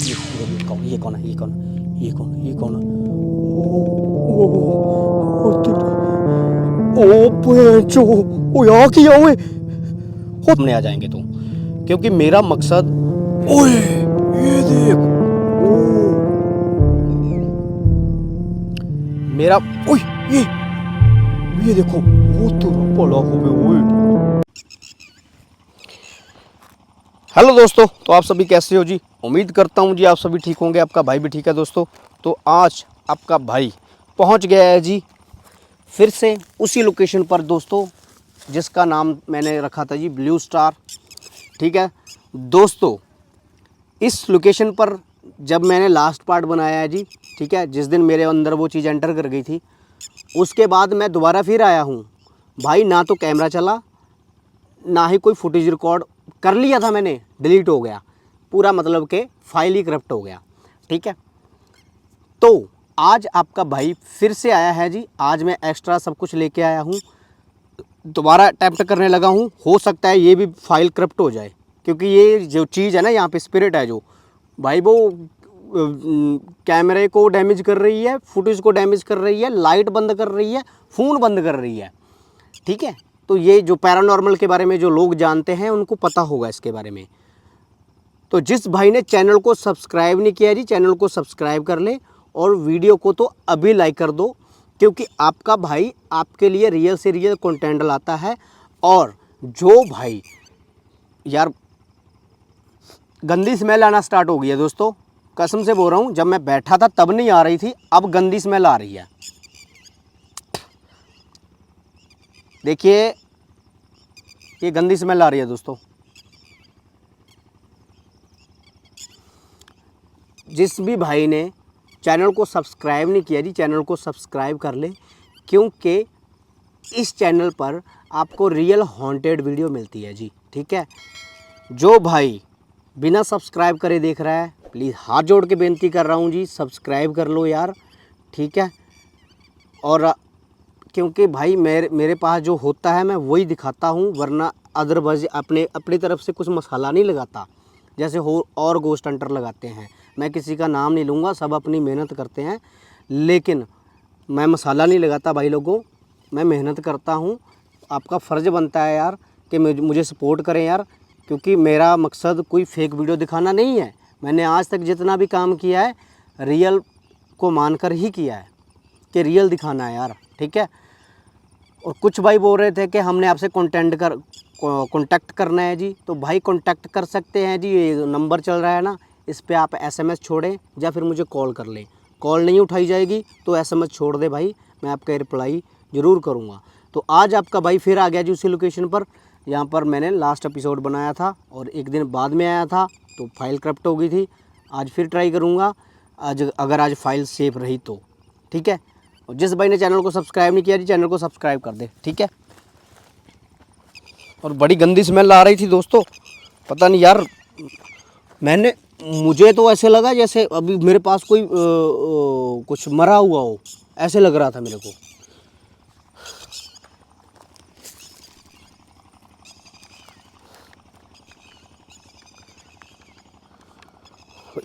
ये कौन है? ये कौन है? ये कौन है? ये कौन है? ओ पेंचो, ओ यहाँ किया हुए सामने आ जाएंगे तो, क्योंकि मेरा मकसद, ओए ये देख, ओ मेरा, ओए ये देखो, वो तो पड़ा हुए। हेलो दोस्तों, तो आप सभी कैसे हो जी? उम्मीद करता हूँ जी आप सभी ठीक होंगे, आपका भाई भी ठीक है दोस्तों। तो आज आपका भाई पहुँच गया है जी फिर से उसी लोकेशन पर दोस्तों, जिसका नाम मैंने रखा था जी ब्लू स्टार। ठीक है दोस्तों, इस लोकेशन पर जब मैंने लास्ट पार्ट बनाया है जी, ठीक है, जिस दिन मेरे अंदर वो चीज़ एंटर कर गई थी, उसके बाद मैं दोबारा फिर आया हूँ भाई। ना तो कैमरा चला, ना ही कोई फुटेज रिकॉर्ड कर लिया था मैंने, डिलीट हो गया पूरा, मतलब कि फाइल ही करप्ट हो गया। ठीक है, तो आज आपका भाई फिर से आया है जी। आज मैं एक्स्ट्रा सब कुछ लेके आया हूँ, दोबारा अटैम्प्ट करने लगा हूँ। हो सकता है ये भी फाइल करप्ट हो जाए, क्योंकि ये जो चीज़ है ना, यहाँ पे स्पिरिट है जो भाई, वो कैमरे को डैमेज कर रही है, फुटेज को डैमेज कर रही है, लाइट बंद कर रही है, फ़ोन बंद कर रही है। ठीक है, तो ये जो पैरानॉर्मल के बारे में जो लोग जानते हैं उनको पता होगा इसके बारे में। तो जिस भाई ने चैनल को सब्सक्राइब नहीं किया जी, चैनल को सब्सक्राइब कर ले और वीडियो को तो अभी लाइक कर दो, क्योंकि आपका भाई आपके लिए रियल से रियल कंटेंट लाता है। और जो भाई यार, गंदी स्मेल आना स्टार्ट हो गई है दोस्तों, कसम से बोल रहा हूँ, जब मैं बैठा था तब नहीं आ रही थी, अब गंदी स्मेल आ रही है। देखिए ये गंदी स्मेल आ रही है दोस्तों। जिस भी भाई ने चैनल को सब्सक्राइब नहीं किया जी, चैनल को सब्सक्राइब कर ले, क्योंकि इस चैनल पर आपको रियल हॉन्टेड वीडियो मिलती है जी। ठीक है, जो भाई बिना सब्सक्राइब करे देख रहा है, प्लीज़ हाथ जोड़ के बेनती कर रहा हूँ जी, सब्सक्राइब कर लो यार। ठीक है, और क्योंकि भाई मेरे पास जो होता है मैं वही दिखाता हूँ, वरना अदरवाइज अपनी तरफ से कुछ मसाला नहीं लगाता, जैसे हो और गोस्ट हंटर लगाते हैं। मैं किसी का नाम नहीं लूँगा, सब अपनी मेहनत करते हैं, लेकिन मैं मसाला नहीं लगाता भाई लोगों, मैं मेहनत करता हूँ। आपका फ़र्ज़ बनता है यार कि मुझे सपोर्ट करें यार, क्योंकि मेरा मकसद कोई फेक वीडियो दिखाना नहीं है। मैंने आज तक जितना भी काम किया है रियल को मानकर ही किया है, कि रियल दिखाना है यार। ठीक है, और कुछ भाई बोल रहे थे कि हमने आपसे कॉन्टैक्ट करना है जी, तो भाई कॉन्टैक्ट कर सकते हैं जी। ये नंबर चल रहा है ना, इस पे आप एसएमएस छोड़ें या फिर मुझे कॉल कर लें। कॉल नहीं उठाई जाएगी तो एसएमएस छोड़ दे भाई, मैं आपका रिप्लाई ज़रूर करूँगा। तो आज आपका भाई फिर आ गया जी उसी लोकेशन पर, यहाँ पर मैंने लास्ट एपिसोड बनाया था और एक दिन बाद में आया था, तो फाइल करप्ट हो गई थी। आज फिर ट्राई करूँगा, अगर आज फाइल सेफ रही तो। ठीक है, और जिस भाई ने चैनल को सब्सक्राइब नहीं किया जी, चैनल को सब्सक्राइब कर दे। ठीक है, और बड़ी गंदी स्मेल आ रही थी दोस्तों, पता नहीं यार, मुझे तो ऐसे लगा जैसे अभी मेरे पास कोई कुछ मरा हुआ हो, ऐसे लग रहा था मेरे को।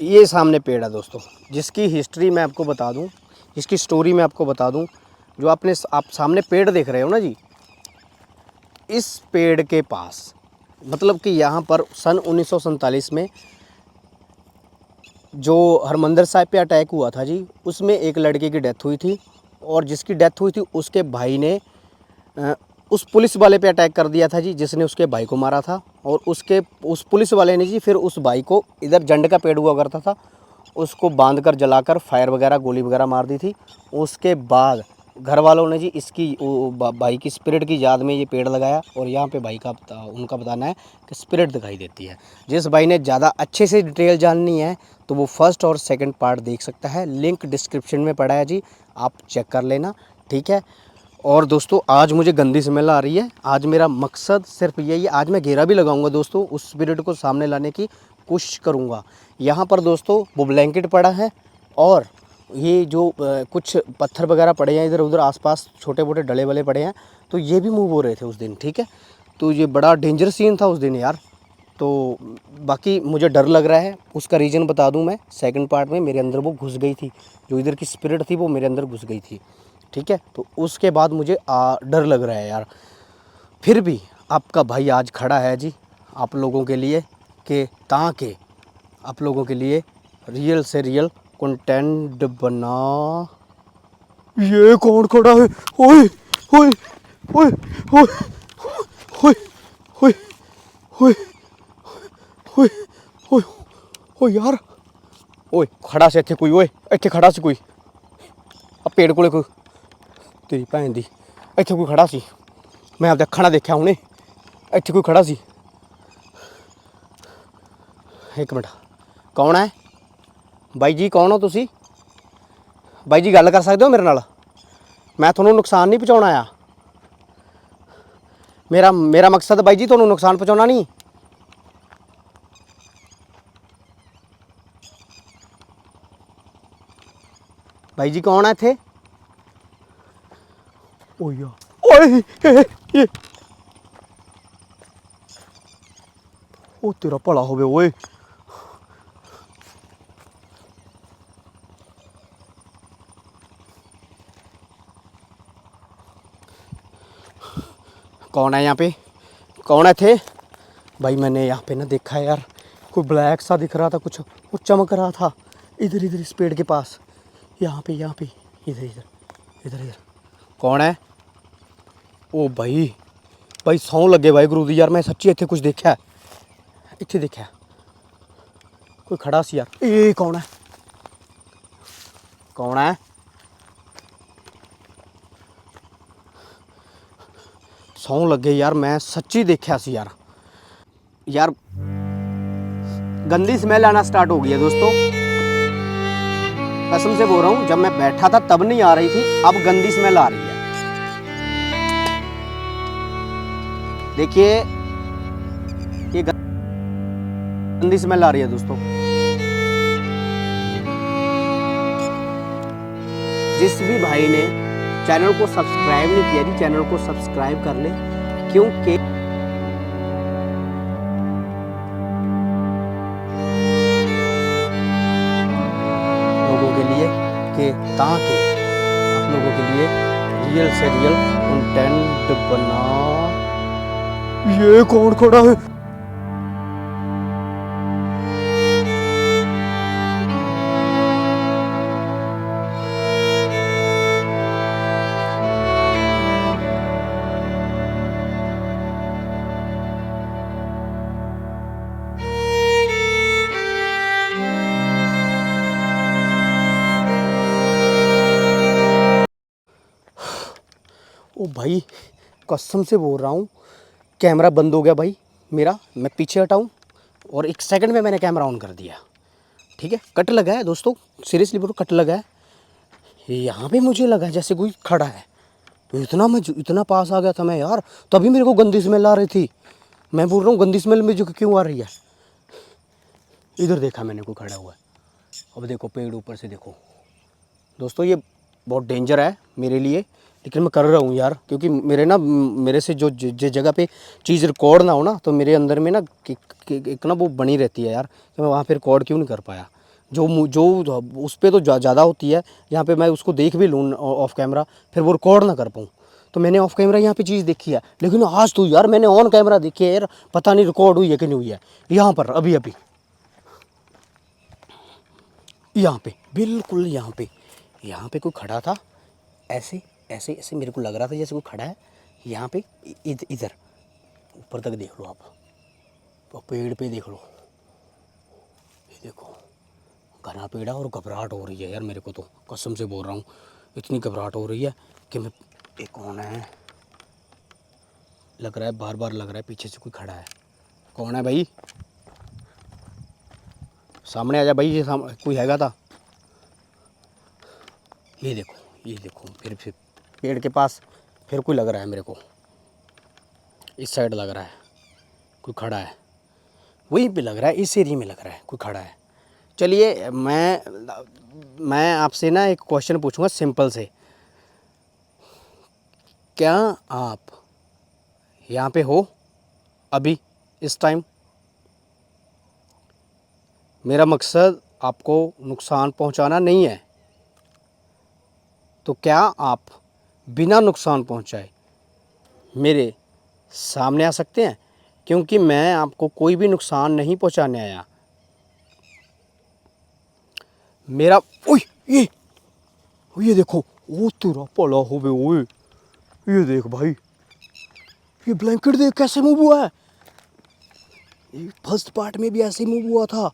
ये सामने पेड़ है दोस्तों, जिसकी हिस्ट्री मैं आपको बता दूं, जिसकी स्टोरी मैं आपको बता दूं। जो आप सामने पेड़ देख रहे हो ना जी, इस पेड़ के पास, मतलब कि यहाँ पर सन 1947 में जो हरमंदिर साहिब पे अटैक हुआ था जी, उसमें एक लड़के की डेथ हुई थी, और जिसकी डेथ हुई थी उसके भाई ने उस पुलिस वाले पे अटैक कर दिया था जी, जिसने उसके भाई को मारा था। और उस पुलिस वाले ने जी फिर उस भाई को, इधर जंड का पेड़ हुआ करता था, उसको बांध कर जलाकर फायर वगैरह गोली वगैरह मार दी थी। उसके बाद घर वालों ने जी इसकी भाई की स्पिरिट की याद में ये पेड़ लगाया, और यहाँ पे भाई का उनका बताना है कि स्पिरिट दिखाई देती है। जिस भाई ने ज़्यादा अच्छे से डिटेल जाननी है तो वो फर्स्ट और सेकंड पार्ट देख सकता है, लिंक डिस्क्रिप्शन में पड़ा है जी, आप चेक कर लेना। ठीक है, और दोस्तों आज मुझे गंदी स्मेल आ रही है। आज मेरा मकसद सिर्फ यही है, आज मैं घेरा भी लगाऊंगा दोस्तों, उस स्पिरिट को सामने लाने की कोशिश करूंगा। यहाँ पर दोस्तों वो ब्लैंकेट पड़ा है, और ये जो कुछ पत्थर वगैरह पड़े हैं इधर उधर आसपास, छोटे मोटे डले वले पड़े हैं, तो ये भी मूव हो रहे थे उस दिन। ठीक है, तो ये बड़ा डेंजर सीन था उस दिन यार, तो बाकी मुझे डर लग रहा है, उसका रीज़न बता दूं मैं। सेकंड पार्ट में मेरे अंदर वो घुस गई थी, जो इधर की स्पिरिट थी वो मेरे अंदर घुस गई थी, ठीक है। तो उसके बाद मुझे डर लग रहा है यार। फिर भी आपका भाई आज खड़ा है जी आप लोगों के लिए, कि ताकि आप लोगों के लिए रियल से रियल कंटेंट बना। ये कौन खड़ा है? ओए ओए ओए ओए ओए ओए ओए ओए ओए ओए यार, ओए खड़ा से इत्थे कोई, ओए इत्थे खड़ा सी कोई, आ पेड़ कोले कोई, तेरी भैन दी इत्थे कोई खड़ा सी, मैं आपदा अक्खां नाल देखिआ हुणे, इत्थे कोई खड़ा सी। एक मिनट, कौन है बाई जी? कौन हो तुसी बाई जी? गल कर सकदे हो मेरे नाल? मैं तुहानूं नुकसान नहीं पहुँचाउणा आ। मेरा मेरा मकसद बाई जी तुहानूं नुकसान पहुँचाउणा नहीं। बाई जी कौन है इत्थे? ओए यार, ओए ये ओ तेरा भला होवे ओए। कौन है यहाँ पे? कौन है थे भाई? मैंने यहाँ पे ना देखा है यार, कोई ब्लैक सा दिख रहा था, कुछ वो चमक रहा था इधर इधर इस पेड़ के पास, यहाँ पे इधर इधर इधर इधर। कौन है? ओ भाई, भाई सौ लगे भाई गुरु दी यार, मैं सच्ची इत्थे कुछ देखा है, इत्थे देखा है कोई खड़ा सी यार। ये कौन है? कौन है? सौ लगे यार, मैं सच्ची देखा सी यार। यार गंदी स्मेल आना स्टार्ट हो गई है दोस्तों, कसम से बोल रहा हूँ। जब मैं बैठा था तब नहीं आ रही थी, अब गंदी स्मेल आ रही है। देखिए ये गंदी स्मेल आ रही है दोस्तों। जिस भी भाई ने चैनल को सब्सक्राइब नहीं किया जी, चैनल को सब्सक्राइब कर ले, क्योंकि लोगों के लिए, कि ताकि आप लोगों के लिए रियल से रियल कंटेंट बना। ये कौन खड़ा है? ओ भाई कसम से बोल रहा हूँ, कैमरा बंद हो गया भाई मेरा। मैं पीछे हटाऊँ और एक सेकंड में मैंने कैमरा ऑन कर दिया, ठीक है। कट लगा है दोस्तों, सीरियसली बोलो, कट लगा है। यहाँ पे मुझे लगा जैसे कोई खड़ा है, तो इतना पास आ गया था मैं यार, तभी मेरे को गंदी स्मेल आ रही थी। मैं बोल रहा हूँ गंदी स्मेल मुझे क्यों आ रही है? इधर देखा मैंने, कोई खड़ा हुआ है। अब देखो पेड़ ऊपर से देखो दोस्तों, ये बहुत डेंजर है मेरे लिए, लेकिन मैं कर रहा हूँ यार, क्योंकि मेरे से जो जिस जगह पे चीज़ रिकॉर्ड ना हो ना, तो मेरे अंदर में ना एक ना वो बनी रहती है यार, कि मैं वहाँ पे रिकॉर्ड क्यों नहीं कर पाया। जो उस पर तो ज़्यादा होती है, यहाँ पे मैं उसको देख भी लूँ ऑफ कैमरा, फिर वो रिकॉर्ड ना कर पाऊँ। तो मैंने ऑफ कैमरा यहाँ पे चीज़ देखी है, लेकिन आज तो यार मैंने ऑन कैमरा देखी है यार, पता नहीं रिकॉर्ड हुई है कि नहीं हुई है। यहाँ पर अभी अभी यहाँ पे, बिल्कुल यहाँ पे कोई खड़ा था, ऐसे ऐसे ऐसे मेरे को लग रहा था जैसे कोई खड़ा है यहाँ पे। इधर ऊपर तक देख लो आप, और पेड़ पे देख लो, ये देखो घना पेड़ है, और घबराहट हो रही है यार मेरे को, तो कसम से बोल रहा हूँ इतनी घबराहट हो रही है कि मैं, ये कौन है? लग रहा है बार बार लग रहा है पीछे से कोई खड़ा है। कौन है भाई? सामने आ जा भाई, ये कोई हैगा था। ये देखो फिर पेड़ के पास फिर कोई लग रहा है मेरे को, इस साइड लग रहा है कोई खड़ा है, वहीं पे लग रहा है, इस एरिया में लग रहा है कोई खड़ा है। चलिए मैं आपसे ना एक क्वेश्चन पूछूंगा सिंपल से, क्या आप यहाँ पे हो अभी इस टाइम? मेरा मकसद आपको नुकसान पहुंचाना नहीं है, तो क्या आप बिना नुकसान पहुंचाए मेरे सामने आ सकते हैं? क्योंकि मैं आपको कोई भी नुकसान नहीं पहुंचाने आया। मेरा ओए ये देखो, ओ तेरा भला होवे ओए, ये देख भाई, ये ब्लैंकेट देख कैसे मूव हुआ है। ये फर्स्ट पार्ट में भी ऐसे मूव हुआ था।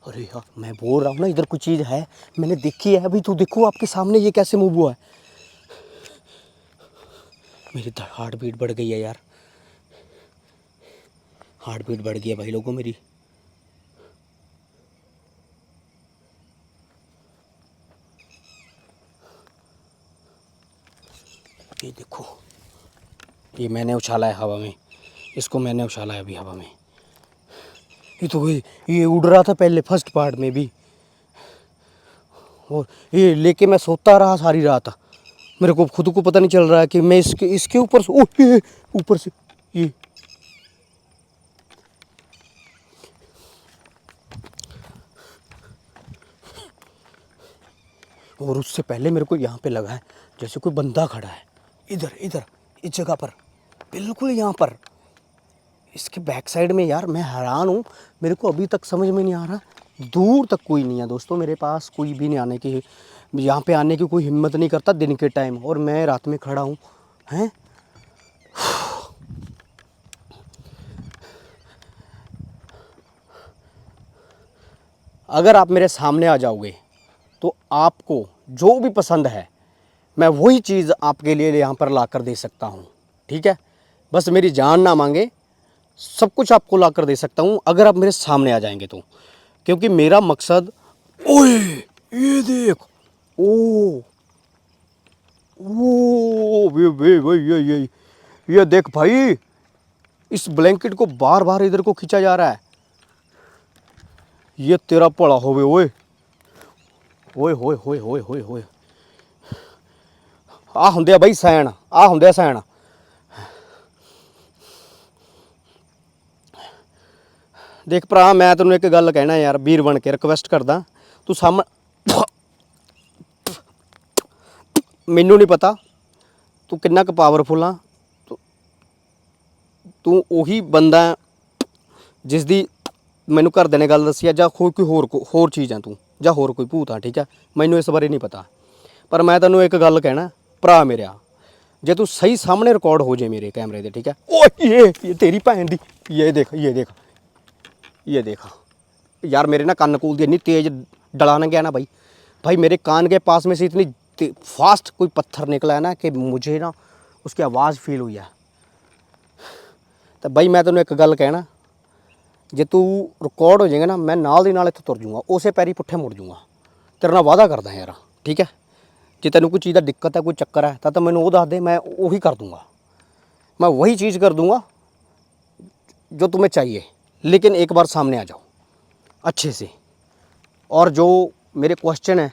अरे यार मैं बोल रहा हूँ ना, इधर कुछ चीज़ है, मैंने देखी है। अभी तो देखो आपके सामने ये कैसे मूव हुआ है। मेरी हार्ट बीट बढ़ गई है यार, हार्ट बीट बढ़ गई है भाई लोगों मेरी। ये देखो, ये मैंने उछाला है हवा में, इसको मैंने उछाला है अभी हवा में। ये तो ये उड़ रहा था पहले फर्स्ट पार्ट में भी, और ये लेके मैं सोता रहा सारी रात। मेरे को खुद को पता नहीं चल रहा है कि मैं इसके ऊपर से, ओह ये ऊपर से ये, और उससे पहले मेरे को यहाँ पे लगा है जैसे कोई बंदा खड़ा है, इधर इधर इस जगह पर, बिल्कुल यहाँ पर, इसके बैक साइड में। यार मैं हैरान हूँ, मेरे को अभी तक समझ में नहीं आ रहा। दूर तक कोई नहीं है दोस्तों, मेरे पास कोई भी नहीं आने की, यहाँ पे आने की कोई हिम्मत नहीं करता दिन के टाइम, और मैं रात में खड़ा हूँ हैं। अगर आप मेरे सामने आ जाओगे तो आपको जो भी पसंद है मैं वही चीज़ आपके लिए यहाँ पर ला कर दे सकता हूँ, ठीक है। बस मेरी जान ना मांगे, सब कुछ आपको ला कर दे सकता हूँ अगर आप मेरे सामने आ जाएंगे तो। क्योंकि मेरा मकसद, ओए ये देख, ओ ओ ये देख भाई, इस ब्लैंकेट को बार बार इधर को खींचा जा रहा है। ये तेरा पड़ा होवे ओए, ओए होए होए होए होए होए, आ हुंदे बई सैन, आ हुंदे सैन। देख भरा, मैं तेन एक गल कहना यार, वीर बन के रिक्वेस्ट करदा, तू सामने, मैनू नहीं पता तू किन्ना क पावरफुल हाँ, तू उही बंदा जिस दी मैनू घरदे ने गल दसी है, जां कोई होर चीज़ है तू, जां होर कोई भूत है, ठीक है। मैनू इस बारे नहीं पता, पर मैं तेनों एक गल कहना भरा मेरा, जे तू सही सामने रिकॉर्ड हो जाए मेरे कैमरे दे, ठीक है। ओ ये तेरी भैन दी, ये देख ये देख ये देख यार, मेरे ना कान कूल दी इतनी तेज़ डलाने गया ना भाई, भाई मेरे कान के पास में से इतनी फास्ट कोई पत्थर निकला है ना कि मुझे ना उसकी आवाज़ फील हुई है। तो भाई मैं तेनों एक गल कहना, जे तू रिकॉर्ड हो जाएगा ना, मैं नाल दी नाल इत्थों तुर जूँगा, उसे पैरी पुट्ठे मुड़ जूँगा, तेरे नाल वादा करदा यार, ठीक है। जे तेनों कोई चीज़ का दिक्कत है, कोई चक्कर है, तो मैनू वो दस दे, मैं वही कर दूँगा, मैं वही चीज़ कर दूँगा जो तुम्हें चाहिए। लेकिन एक बार सामने आ जाओ अच्छे से, और जो मेरे क्वेश्चन है,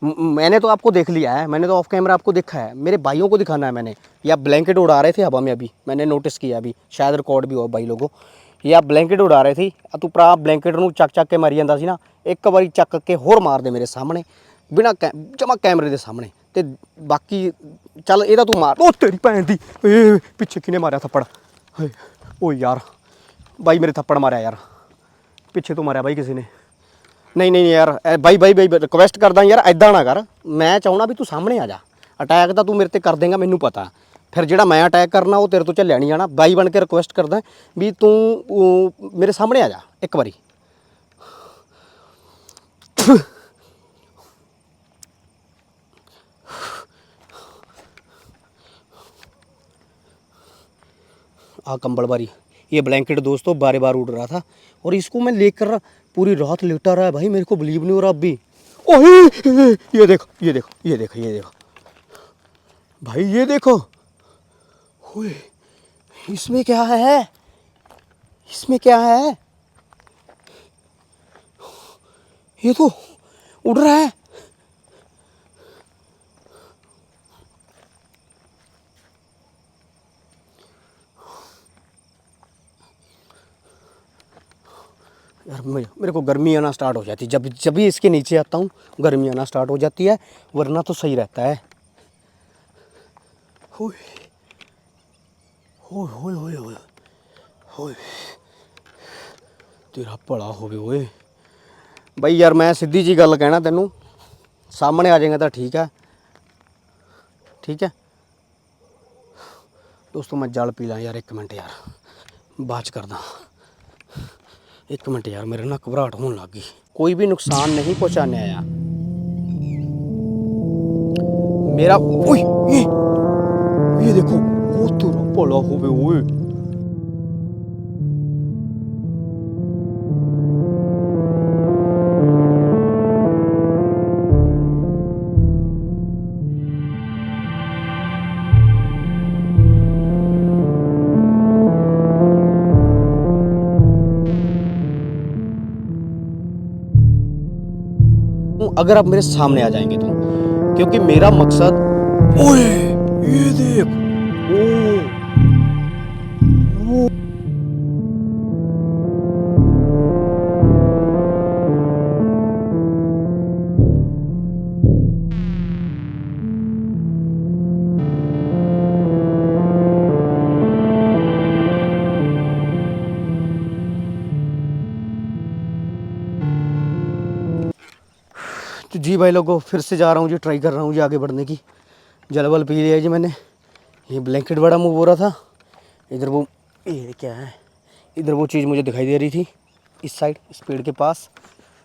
मैंने तो आपको देख लिया है, मैंने तो ऑफ कैमरा आपको देखा है, मेरे भाइयों को दिखाना है मैंने। या ब्लैंकेट उड़ा रहे थे हवा में, अभी मैंने नोटिस किया, अभी शायद रिकॉर्ड भी हो भाई लोगों, या ब्लैंकेट उड़ा रहे थे, तू भरा ब्लैंकेट नूं चक चक के मारी जांदा सी ना, एक बारी चक के होर मार दे मेरे सामने, बिना जमा कैमरे के सामने, तो बाकी चल ਇਹਦਾ तू मार। ओ तेरी भैन दी, पिछे किने मारिया थप्पड़, ओ यार भाई मेरे थप्पड़ मारिया यार, पिछे तो मारिया भाई किसी ने। नहीं नहीं यार भाई भाई भाई रिक्वेस्ट करदा यार, ऐदा ना कर, मैं चाहना भी तू सामने आ जा। अटैक तो तू मेरे ते कर देंगा मैनू पता, फिर ਜਿਹੜਾ मैं अटैक करना वो तेरे तो झੱਲਿਆ नहीं जाना। बाई बन के रिक्वेस्ट करदा भी तू मेरे सामने आ जा एक बारी। आ कंबल बारी, ये ब्लैंकेट दोस्तों बारे बार उड़ रहा था, और इसको मैं लेकर पूरी रात लेटा रहा है भाई, मेरे को बिलीव नहीं हो रहा अभी। ओह ये देखो ये देखो ये देखो ये देखो भाई, ये देखो, ओए इसमें क्या है, इसमें क्या है, ये तो उड़ रहा है। मेरे को गर्मी आना स्टार्ट हो जाती है, जब जब भी इसके नीचे आता हूँ गर्मी आना स्टार्ट हो जाती है, वरना तो सही रहता है। होए होए होए होए होए होए, तेरा भला होवे ओए। बई यार मैं सीधी जी गल कहना तेनू, सामने आ जाएगा तो ठीक है, ठीक है दोस्तों। मैं जल पी ला यार, 1 मिनट यार, बाद च करदा। 1 मिनट यार, मेरे ना घबराहट होने लग गई। कोई भी नुकसान नहीं पहुंचाने आया मेरा। ओए ये देखो, वो तेरा भला होवे ओए। अगर आप मेरे सामने आ जाएंगे तो, क्योंकि मेरा मकसद। ओए ये देख, ओ तो जी भाई लोगों, फिर से जा रहा हूँ जी, ट्राई कर रहा हूँ जी आगे बढ़ने की। जलवल पी लिया जी मैंने, ये ब्लैंकेट बड़ा मुँह हो रहा था। इधर वो, ये क्या है, इधर वो चीज़ मुझे दिखाई दे रही थी इस साइड, इस पेड़ के पास,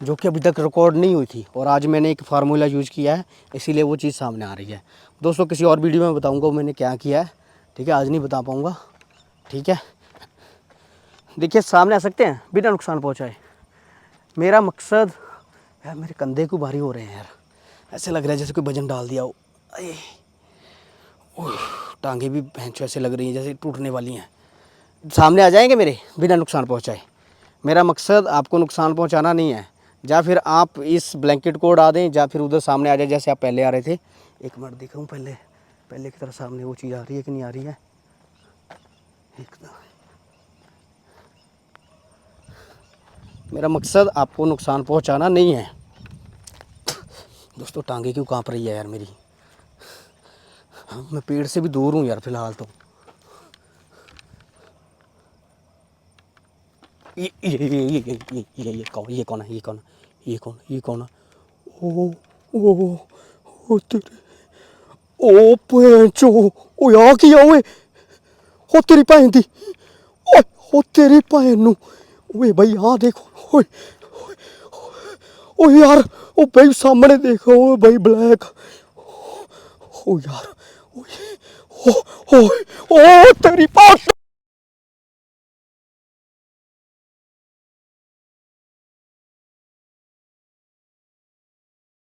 जो कि अभी तक रिकॉर्ड नहीं हुई थी। और आज मैंने एक फार्मूला यूज़ किया है, इसीलिए वो चीज़ सामने आ रही है। दोस्तों किसी और वीडियो में बताऊँगा मैंने क्या किया है, ठीक है, आज नहीं बता पाऊँगा, ठीक है। देखिए सामने आ सकते हैं बिना नुकसान पहुँचाए। मेरा मकसद यार, मेरे कंधे को भारी हो रहे हैं यार, ऐसे लग रहा है जैसे कोई वजन डाल दिया हो। टांगे भी भैंस ऐसे लग रही हैं जैसे टूटने वाली हैं। सामने आ जाएंगे मेरे बिना नुकसान पहुंचाए। मेरा मकसद आपको नुकसान पहुंचाना नहीं है, या फिर आप इस ब्लैंकेट को उड़ा दें, या फिर उधर सामने आ जाए जैसे आप पहले आ रहे थे। 1 मिनट देख रहा हूँ, पहले की तरह सामने वो चीज़ आ रही है कि नहीं आ रही है। मेरा मकसद आपको नुकसान पहुंचाना नहीं है। दोस्तों टांगे क्यों कांप रही है यार मेरी। हाँ, मैं पेड़ से भी दूर हूँ यार फिलहाल तो। ये कौन है। ओ तेरे, ओ पैंचो, ओ यार किया ओए, ओ तेरी भैन दी, ओ तेरी भैन नू। ओए भाई यहाँ देखो, ओए ओ यार, ओ भाई सामने देखो, ओ भाई ब्लैक, ओ यार, ओ तेरी बात।